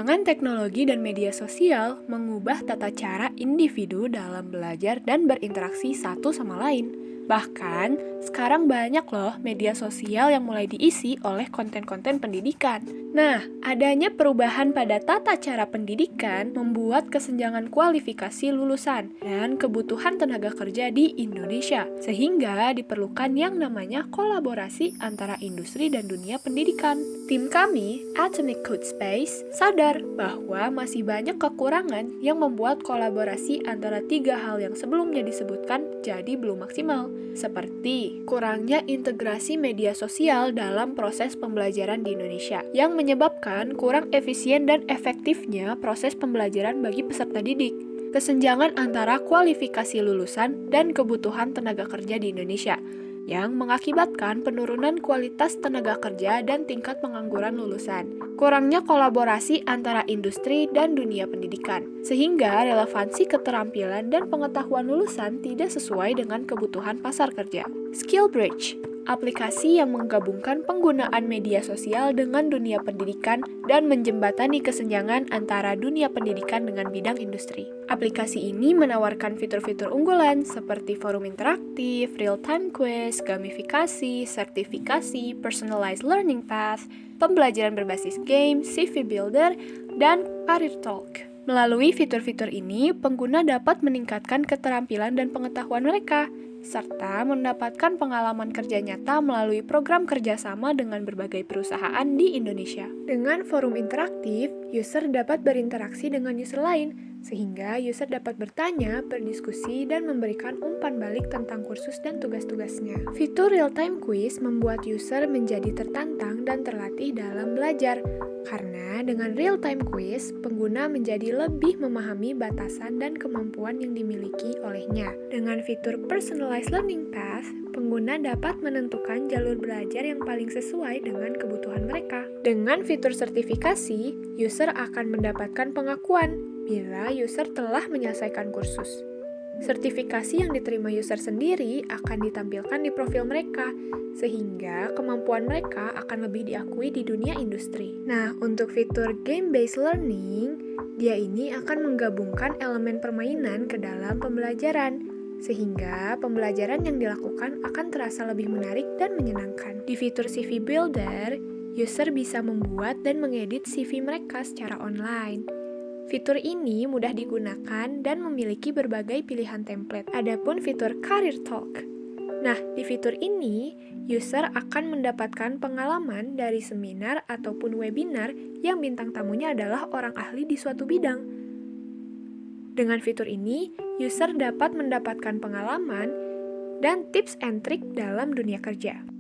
Perkembangan teknologi dan media sosial mengubah tata cara individu dalam belajar dan berinteraksi satu sama lain. Bahkan, sekarang banyak loh media sosial yang mulai diisi oleh konten-konten pendidikan. Nah, adanya perubahan pada tata cara pendidikan membuat kesenjangan kualifikasi lulusan dan kebutuhan tenaga kerja di Indonesia, sehingga diperlukan yang namanya kolaborasi antara industri dan dunia pendidikan. Tim kami, Atomic Codespace, sadar bahwa masih banyak kekurangan yang membuat kolaborasi antara tiga hal yang sebelumnya disebutkan jadi belum maksimal, seperti kurangnya integrasi media sosial dalam proses pembelajaran di Indonesia, yang menyebabkan kurang efisien dan efektifnya proses pembelajaran bagi peserta didik, kesenjangan antara kualifikasi lulusan dan kebutuhan tenaga kerja di Indonesia, yang mengakibatkan penurunan kualitas tenaga kerja dan tingkat pengangguran lulusan, kurangnya kolaborasi antara industri dan dunia pendidikan, sehingga relevansi keterampilan dan pengetahuan lulusan tidak sesuai dengan kebutuhan pasar kerja. Skill Bridge, aplikasi yang menggabungkan penggunaan media sosial dengan dunia pendidikan dan menjembatani kesenjangan antara dunia pendidikan dengan bidang industri. Aplikasi ini menawarkan fitur-fitur unggulan seperti forum interaktif, real-time quiz, gamifikasi, sertifikasi, personalized learning path, pembelajaran berbasis game, CV Builder, dan Career Talk. Melalui fitur-fitur ini, pengguna dapat meningkatkan keterampilan dan pengetahuan mereka, serta mendapatkan pengalaman kerja nyata melalui program kerjasama dengan berbagai perusahaan di Indonesia. Dengan forum interaktif, user dapat berinteraksi dengan user lain, sehingga user dapat bertanya, berdiskusi, dan memberikan umpan balik tentang kursus dan tugas-tugasnya. Fitur real-time quiz membuat user menjadi tertantang dan terlatih dalam belajar, karena dengan real-time quiz, pengguna menjadi lebih memahami batasan dan kemampuan yang dimiliki olehnya. Dengan fitur personalized learning path, pengguna dapat menentukan jalur belajar yang paling sesuai dengan kebutuhan mereka. Dengan fitur sertifikasi, user akan mendapatkan pengakuan bila user telah menyelesaikan kursus. Sertifikasi yang diterima user sendiri akan ditampilkan di profil mereka, sehingga kemampuan mereka akan lebih diakui di dunia industri. Nah, untuk fitur game-based learning, dia ini akan menggabungkan elemen permainan ke dalam pembelajaran, sehingga pembelajaran yang dilakukan akan terasa lebih menarik dan menyenangkan. Di fitur CV Builder, user bisa membuat dan mengedit CV mereka secara online. Fitur ini mudah digunakan dan memiliki berbagai pilihan template. Adapun fitur Career Talk. Nah, di fitur ini, user akan mendapatkan pengalaman dari seminar ataupun webinar yang bintang tamunya adalah orang ahli di suatu bidang. Dengan fitur ini, user dapat mendapatkan pengalaman dan tips and trik dalam dunia kerja.